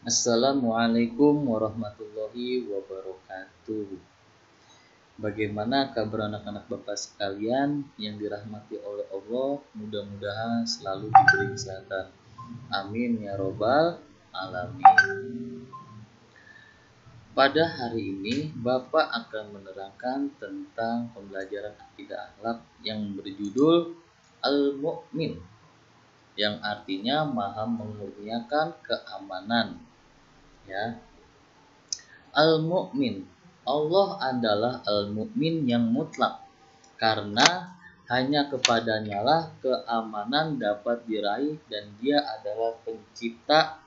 Assalamualaikum warahmatullahi wabarakatuh. Bagaimana kabar anak-anak Bapak sekalian yang dirahmati oleh Allah? Mudah-mudahan selalu diberi kesehatan. Amin ya robbal alamin. Pada hari ini Bapak akan menerangkan tentang pembelajaran akidah akhlak yang berjudul Al-Mu'min, yang artinya Maha mengurniakan keamanan. Ya, Al-Mu'min, Allah adalah Al-Mu'min yang mutlak, karena hanya kepadanya lah keamanan dapat diraih, dan Dia adalah pencipta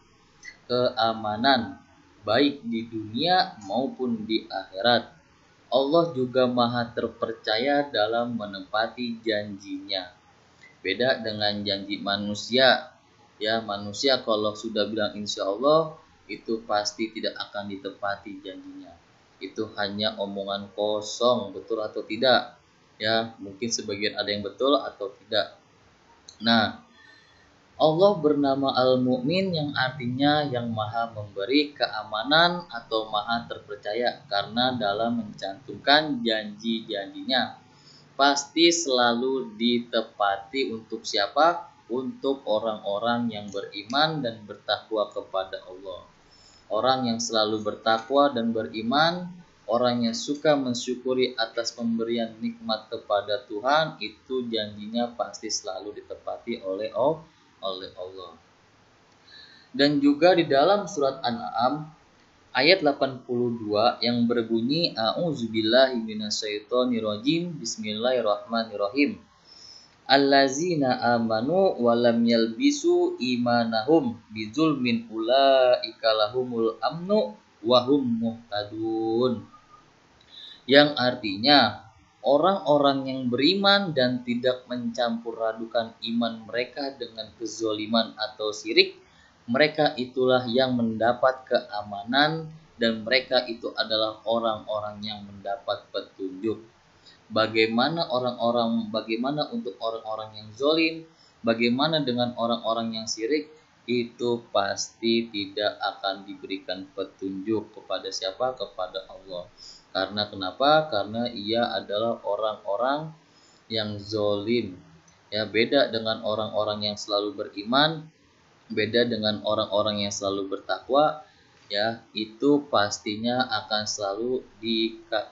keamanan baik di dunia maupun di akhirat. Allah juga maha terpercaya dalam menepati janjinya. Beda dengan janji manusia. Ya, manusia kalau sudah bilang insya Allah, itu pasti tidak akan ditepati janjinya. Itu hanya omongan kosong, betul atau tidak? Ya, mungkin sebagian ada yang betul atau tidak. Nah, Allah bernama Al-Mu'min yang artinya yang maha memberi keamanan atau maha terpercaya, karena dalam mencantumkan janji-janjinya pasti selalu ditepati untuk siapa? Untuk orang-orang yang beriman dan bertakwa kepada Allah. Orang yang selalu bertakwa dan beriman, orang yang suka mensyukuri atas pemberian nikmat kepada Tuhan, itu janjinya pasti selalu ditepati oleh Allah. Dan juga di dalam surat An'am ayat 82 yang berbunyi A'udzubillahi minasyaitonirrajim, Bismillahirrahmanirrahim. Allazina amanu wa lam yalbisu imanahum bizulmin ulaika lahumul amnu wa hum muhtadun. Yang artinya orang-orang yang beriman dan tidak mencampur adukan iman mereka dengan kezaliman atau syirik, mereka itulah yang mendapat keamanan, dan mereka itu adalah orang-orang yang mendapat petunjuk. Bagaimana untuk orang-orang yang zalim, bagaimana dengan orang-orang yang syirik, itu pasti tidak akan diberikan petunjuk kepada siapa? Kepada Allah. Karena kenapa? Karena ia adalah orang-orang yang zalim. Ya, beda dengan orang-orang yang selalu beriman, beda dengan orang-orang yang selalu bertakwa. Ya, itu pastinya akan selalu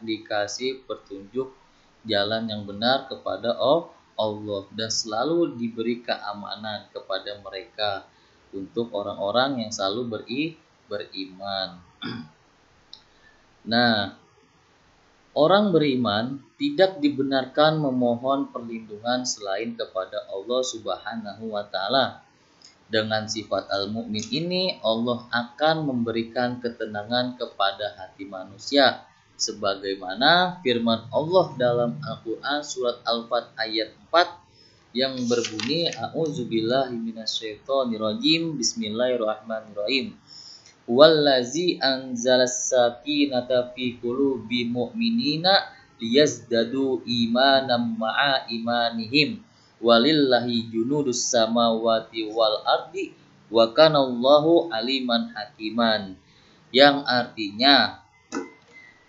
dikasih petunjuk jalan yang benar kepada Allah, dan selalu diberi keamanan kepada mereka untuk orang-orang yang selalu beriman. Nah, orang beriman tidak dibenarkan memohon perlindungan selain kepada Allah Subhanahu wa Ta'ala. Dengan sifat Al-Mu'min ini, Allah akan memberikan ketenangan kepada hati manusia, sebagaimana firman Allah dalam Al-Quran surat Al-Fat ayat 4 yang berbunyi A'udzubillahi minasyaitonirrajim, Bismillahirrahmanirrahim. Wallazi anzalas sakinata fi qulubi mu'minina liyazdadu imanan ma'a imanihim walillahi junudus samawati wal ardi wa kanallahu aliman hakiman. Yang artinya,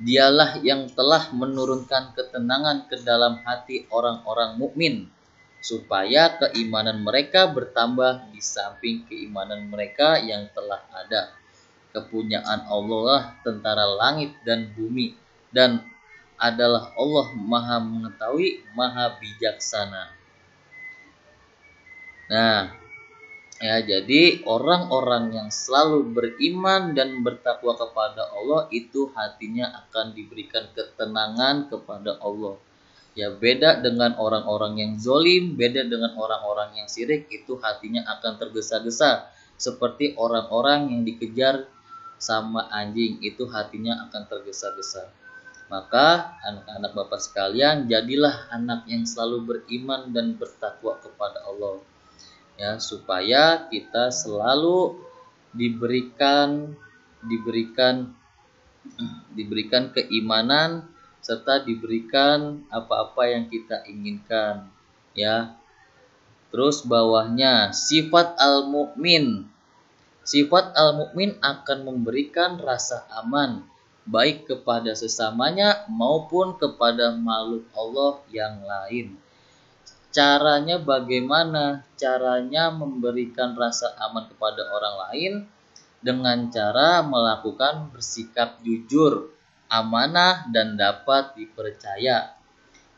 Dialah yang telah menurunkan ketenangan ke dalam hati orang-orang mukmin, supaya keimanan mereka bertambah di samping keimanan mereka yang telah ada. Kepunyaan Allah lah tentara langit dan bumi, dan adalah Allah maha mengetahui, maha bijaksana. Nah, ya, jadi orang-orang yang selalu beriman dan bertakwa kepada Allah, itu hatinya akan diberikan ketenangan kepada Allah. Ya, beda dengan orang-orang yang zalim, beda dengan orang-orang yang syirik, itu hatinya akan tergesa-gesa. Seperti orang-orang yang dikejar sama anjing, itu hatinya akan tergesa-gesa. Maka anak-anak Bapak sekalian, jadilah anak yang selalu beriman dan bertakwa kepada Allah. Ya, supaya kita selalu diberikan keimanan, serta diberikan apa-apa yang kita inginkan. Ya, terus bawahnya sifat al-mu'min. Sifat al-mukmin akan memberikan rasa aman baik kepada sesamanya maupun kepada makhluk Allah yang lain. Caranya bagaimana? Caranya memberikan rasa aman kepada orang lain dengan cara melakukan bersikap jujur, amanah, dan dapat dipercaya.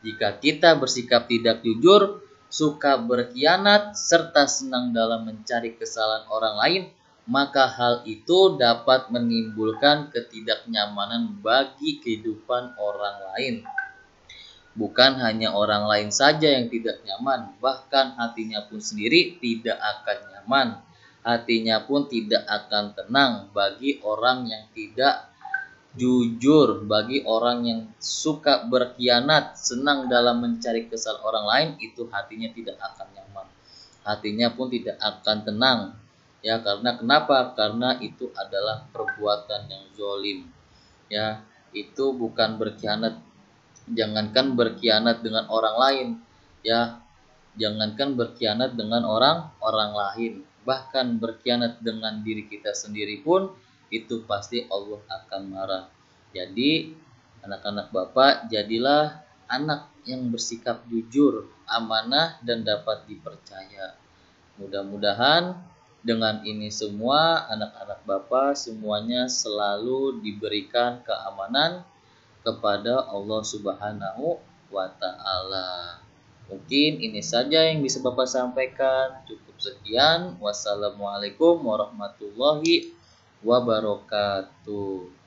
Jika kita bersikap tidak jujur, suka berkhianat, serta senang dalam mencari kesalahan orang lain, maka hal itu dapat menimbulkan ketidaknyamanan bagi kehidupan orang lain. Bukan hanya orang lain saja yang tidak nyaman, bahkan hatinya pun sendiri tidak akan nyaman. Hatinya pun tidak akan tenang bagi orang yang tidak jujur, bagi orang yang suka berkhianat, senang dalam mencari kesalahan orang lain, itu hatinya tidak akan nyaman. Hatinya pun tidak akan tenang. Ya, karena kenapa? Karena itu adalah perbuatan yang zalim. Ya, itu bukan berkhianat. Jangankan berkhianat dengan orang lain, ya, jangankan berkhianat dengan orang lain, bahkan berkhianat dengan diri kita sendiri pun itu pasti Allah akan marah. Jadi anak-anak Bapak, jadilah anak yang bersikap jujur, amanah, dan dapat dipercaya. Mudah-mudahan dengan ini semua anak-anak Bapak semuanya selalu diberikan keamanan kepada Allah Subhanahu wa Ta'ala. Mungkin ini saja yang bisa Bapak sampaikan. Cukup sekian. Wassalamualaikum warahmatullahi wabarakatuh.